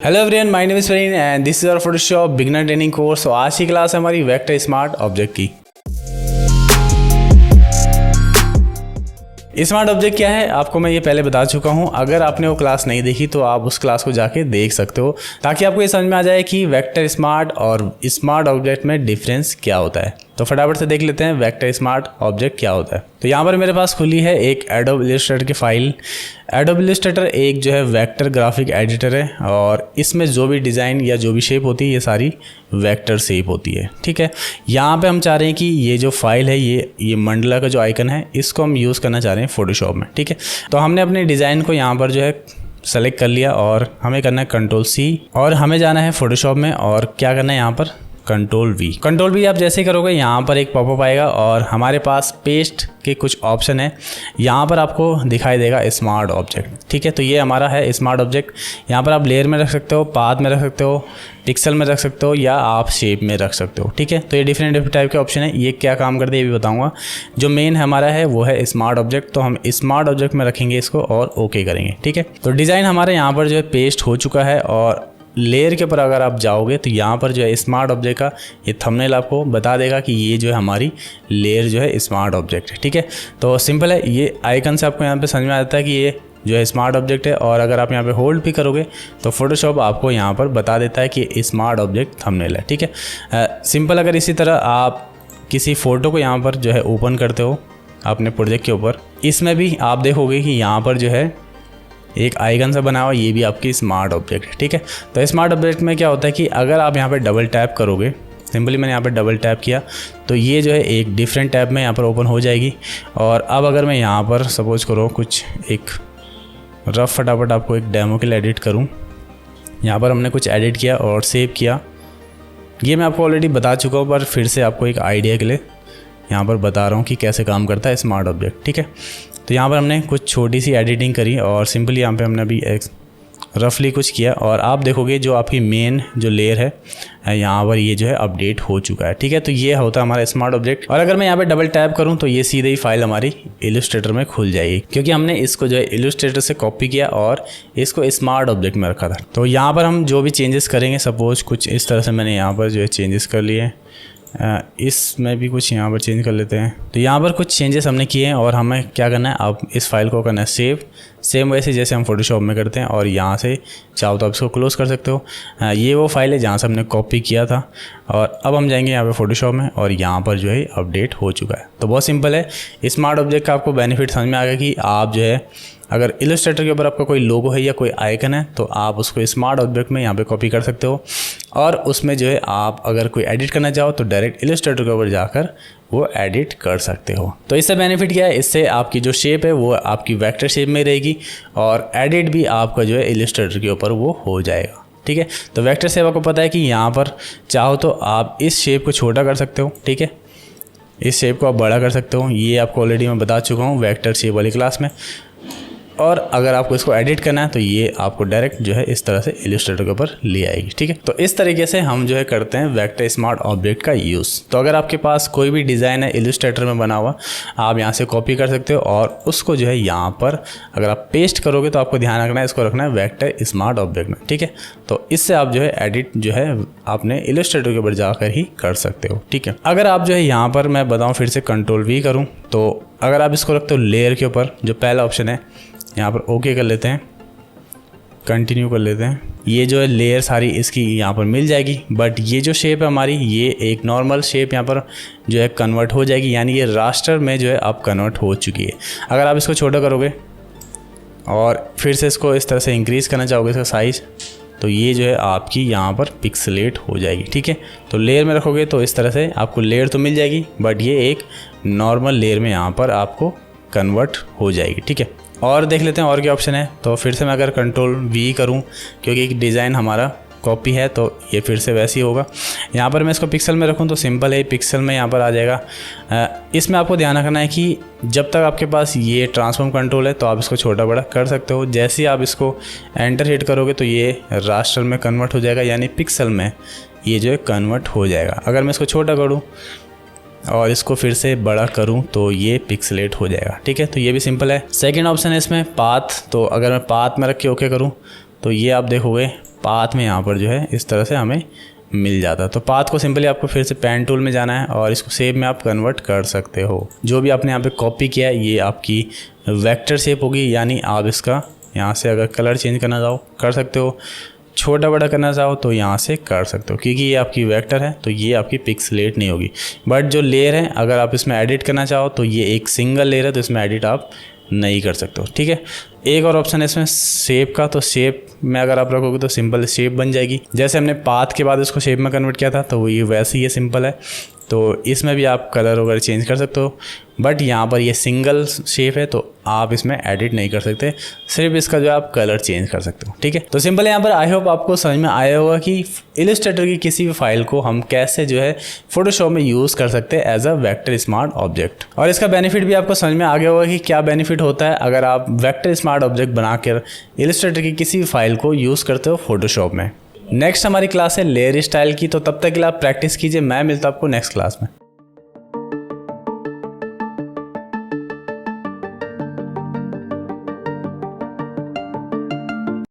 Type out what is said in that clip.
Hello everyone, my name is Fareen and this is our Photoshop beginner training course. तो आज की class है हमारी वेक्टर स्मार्ट ऑब्जेक्ट की। स्मार्ट ऑब्जेक्ट क्या है आपको मैं ये पहले बता चुका हूँ। अगर आपने वो क्लास नहीं देखी तो आप उस क्लास को जाके देख सकते हो, ताकि आपको ये समझ में आ जाए कि वेक्टर स्मार्ट और स्मार्ट ऑब्जेक्ट में डिफरेंस क्या होता है। तो फटाफट से देख लेते हैं वेक्टर स्मार्ट ऑब्जेक्ट क्या होता है। तो यहाँ पर मेरे पास खुली है एक एडोब इलस्ट्रेटर की फाइल। एडोब इलस्ट्रेटर एक जो है वेक्टर ग्राफिक एडिटर है और इसमें जो भी डिज़ाइन या जो भी शेप होती है ये सारी वेक्टर शेप होती है। ठीक है, यहाँ पे हम चाह रहे हैं कि ये जो फाइल है ये मंडला का जो आइकन है इसको हम यूज़ करना चाह रहे हैं फोटोशॉप में। ठीक है, तो हमने अपने डिज़ाइन को यहाँ पर जो है सेलेक्ट कर लिया और हमें करना है Ctrl+C और हमें जाना है फोटोशॉप में और क्या करना है यहाँ पर Ctrl+V आप जैसे करोगे यहाँ पर एक पॉपअप आएगा और हमारे पास पेस्ट के कुछ ऑप्शन है। यहाँ पर आपको दिखाई देगा स्मार्ट ऑब्जेक्ट। ठीक है, तो ये हमारा है स्मार्ट ऑब्जेक्ट। यहाँ पर आप लेयर में रख सकते हो, पाथ में रख सकते हो, पिक्सल में रख सकते हो या आप शेप में रख सकते हो। ठीक है, तो ये डिफरेंट टाइप के ऑप्शन है। ये क्या काम करते हैं ये भी बताऊँगा। जो मेन हमारा है वो है स्मार्ट ऑब्जेक्ट, तो हम स्मार्ट ऑब्जेक्ट में रखेंगे इसको और ओके करेंगे। ठीक है, तो डिज़ाइन हमारे यहाँ पर जो है पेस्ट हो चुका है और लेयर के ऊपर अगर आप जाओगे तो यहाँ पर जो है स्मार्ट ऑब्जेक्ट का ये थंबनेल आपको बता देगा कि ये जो है हमारी लेयर जो है स्मार्ट ऑब्जेक्ट है। ठीक है, तो सिंपल है, ये आइकन से आपको यहाँ पे समझ में आता है कि ये जो है स्मार्ट ऑब्जेक्ट है। और अगर आप यहाँ पे होल्ड भी करोगे तो फोटोशॉप आपको यहाँ पर बता देता है कि स्मार्ट ऑब्जेक्ट थंबनेल है। ठीक है, सिंपल। अगर इसी तरह आप किसी फ़ोटो को यहाँ पर जो है ओपन करते हो अपने प्रोजेक्ट के ऊपर, इसमें भी आप देखोगे कि यहाँ पर जो है एक आइकन सा बना हुआ, ये भी आपकी स्मार्ट ऑब्जेक्ट है। ठीक है, तो स्मार्ट ऑब्जेक्ट में क्या होता है कि अगर आप यहाँ पे डबल टैप करोगे, सिंपली मैंने यहाँ पे डबल टैप किया तो ये जो है एक डिफरेंट टैब में यहाँ पर ओपन हो जाएगी। और अब अगर मैं यहाँ पर सपोज करो कुछ एक रफ फटाफट आपको एक डेमो के लिए एडिट करूँ, यहाँ पर हमने कुछ एडिट किया और सेव किया। ये मैं आपको ऑलरेडी बता चुका हूँ पर फिर से आपको एक आइडिया के लिए यहाँ पर बता रहा हूँ कि कैसे काम करता है स्मार्ट ऑब्जेक्ट। ठीक है, तो यहाँ पर हमने कुछ छोटी सी एडिटिंग करी और सिंपली यहाँ पे हमने अभी रफली कुछ किया और आप देखोगे जो आपकी मेन जो लेयर है यहाँ पर ये जो है अपडेट हो चुका है। ठीक है, तो ये होता है हमारा स्मार्ट ऑब्जेक्ट। और अगर मैं यहाँ पे डबल टैप करूँ तो ये सीधे ही फाइल हमारी इलस्ट्रेटर में खुल जाएगी, क्योंकि हमने इसको जो है इलस्ट्रेटर से कॉपी किया और इसको स्मार्ट ऑब्जेक्ट में रखा था। तो यहाँ पर हम जो भी चेंजेस करेंगे, सपोज कुछ इस तरह से मैंने यहाँ पर जो है चेंजेस कर लिए, इसमें भी कुछ यहाँ पर चेंज कर लेते हैं। तो यहाँ पर कुछ चेंजेस हमने किए हैं और हमें क्या करना है, अब इस फाइल को करना है सेव, सेम वैसे जैसे हम फोटोशॉप में करते हैं। और यहाँ से चाहो तो आप इसको क्लोज कर सकते हो। ये वो फाइल है जहाँ से हमने कॉपी किया था। और अब हम जाएंगे यहाँ पे फोटोशॉप में और यहाँ पर जो है अपडेट हो चुका है। तो बहुत सिंपल है, स्मार्ट ऑब्जेक्ट का आपको बेनिफिट समझ में आ गया कि आप जो है अगर इलस्ट्रेटर के ऊपर आपका कोई लोगो है या कोई आइकन है तो आप उसको स्मार्ट ऑब्जेक्ट में यहाँ पे कॉपी कर सकते हो और उसमें जो है आप अगर कोई एडिट करना चाहो तो डायरेक्ट इलस्ट्रेटर के ऊपर जाकर वो एडिट कर सकते हो। तो इससे बेनिफिट क्या है, इससे आपकी जो शेप है वो आपकी वेक्टर शेप में रहेगी और एडिट भी आपका जो है इलस्ट्रेटर के ऊपर वो हो जाएगा। ठीक है, तो वेक्टर शेप आपको पता है कि यहाँ पर चाहो तो आप इस शेप को छोटा कर सकते हो। ठीक है, इस शेप को आप बड़ा कर सकते हो, ये आपको ऑलरेडी मैं बता चुका हूँ वेक्टर शेप वाली क्लास में। और अगर आपको इसको एडिट करना है तो ये आपको डायरेक्ट जो है इस तरह से इलस्ट्रेटर के ऊपर ले आएगी। ठीक है, तो इस तरीके से हम जो है करते हैं वेक्टर स्मार्ट ऑब्जेक्ट का यूज़। तो अगर आपके पास कोई भी डिज़ाइन है इलस्ट्रेटर में बना हुआ, आप यहाँ से कॉपी कर सकते हो और उसको जो है यहाँ पर अगर आप पेस्ट करोगे तो आपको ध्यान रखना है, इसको रखना है वेक्टर स्मार्ट ऑब्जेक्ट में। ठीक है, तो इससे आप जो है एडिट जो है आपने इलस्ट्रेटर के ऊपर जाकर ही कर सकते हो। ठीक है, अगर आप जो है यहाँ पर मैं बताऊँ फिर से Ctrl+V करूँ तो अगर आप इसको रखते हो लेयर के ऊपर, जो पहला ऑप्शन है यहाँ पर ओके कर लेते हैं, कंटिन्यू कर लेते हैं, ये जो है लेयर सारी इसकी यहाँ पर मिल जाएगी। बट ये जो शेप है हमारी, ये एक नॉर्मल शेप यहाँ पर जो है कन्वर्ट हो जाएगी, यानी ये रास्टर में जो है अब कन्वर्ट हो चुकी है। अगर आप इसको छोटा करोगे और फिर से इसको इस तरह से इंक्रीज़ करना चाहोगे इसका साइज़, तो ये जो है आपकी यहाँ पर पिक्सलेट हो जाएगी। ठीक है, तो लेयर में रखोगे तो इस तरह से आपको लेयर तो मिल जाएगी बट ये एक नॉर्मल लेयर में यहाँ पर आपको कन्वर्ट हो जाएगी। ठीक है, और देख लेते हैं और क्या ऑप्शन है। तो फिर से मैं अगर Ctrl+V करूं, क्योंकि एक डिज़ाइन हमारा कॉपी है तो ये फिर से वैसे ही होगा। यहाँ पर मैं इसको पिक्सल में रखूं तो सिंपल है, पिक्सल में यहाँ पर आ जाएगा। इसमें आपको ध्यान रखना है कि जब तक आपके पास ये ट्रांसफॉर्म कंट्रोल है तो आप इसको छोटा बड़ा कर सकते हो। जैसे ही आप इसको एंटर हिट करोगे तो ये रास्टर में कन्वर्ट हो जाएगा, यानी पिक्सल में ये जो है कन्वर्ट हो जाएगा। अगर मैं इसको छोटा करूँ और इसको फिर से बड़ा करूं तो ये पिक्सलेट हो जाएगा। ठीक है, तो ये भी सिंपल है। सेकंड ऑप्शन है इसमें पाथ, तो अगर मैं पाथ में रख के ओके करूं तो ये आप देखोगे पाथ में यहाँ पर जो है इस तरह से हमें मिल जाता है। तो पाथ को सिंपली आपको फिर से पेन टूल में जाना है और इसको शेप में आप कन्वर्ट कर सकते हो। जो भी आपने यहाँ पे कॉपी किया है ये आपकी वेक्टर शेप होगी, यानी आप इसका यहाँ से अगर कलर चेंज करना चाहो कर सकते हो, छोटा बड़ा करना चाहो तो यहाँ से कर सकते हो, क्योंकि ये आपकी वेक्टर है तो ये आपकी पिक्सलेट नहीं होगी। बट जो लेयर है अगर आप इसमें एडिट करना चाहो तो ये एक सिंगल लेयर है तो इसमें एडिट आप नहीं कर सकते हो, ठीक है। एक और ऑप्शन है इसमें शेप का, तो शेप में अगर आप रखोगे तो सिंपल शेप बन जाएगी। जैसे हमने पाथ के बाद इसको शेप में कन्वर्ट किया था तो ये वैसे ही ये सिंपल है। तो इसमें भी आप कलर वगैरह चेंज कर सकते हो, बट यहाँ पर ये सिंगल शेप है तो आप इसमें एडिट नहीं कर सकते, सिर्फ इसका जो आप कलर चेंज कर सकते हो, ठीक है। तो सिंपल यहाँ पर आई होप आपको समझ में आया होगा कि इलस्ट्रेटर की किसी भी फाइल को हम कैसे जो है फोटोशॉप में यूज़ कर सकते हैं as a vector smart object. और इसका बेनिफिट भी आपको समझ में आ गया होगा कि क्या बेनिफिट होता है अगर आप वेक्टर स्मार्ट ऑब्जेक्ट बनाकर इलस्ट्रेटर की किसी भी फाइल को यूज़ करते हो फोटोशॉप में। नेक्स्ट हमारी क्लास है लेयर स्टाइल की, तो तब तक के लिए आप प्रैक्टिस कीजिए। मैं मिलता हूं आपको नेक्स्ट क्लास में।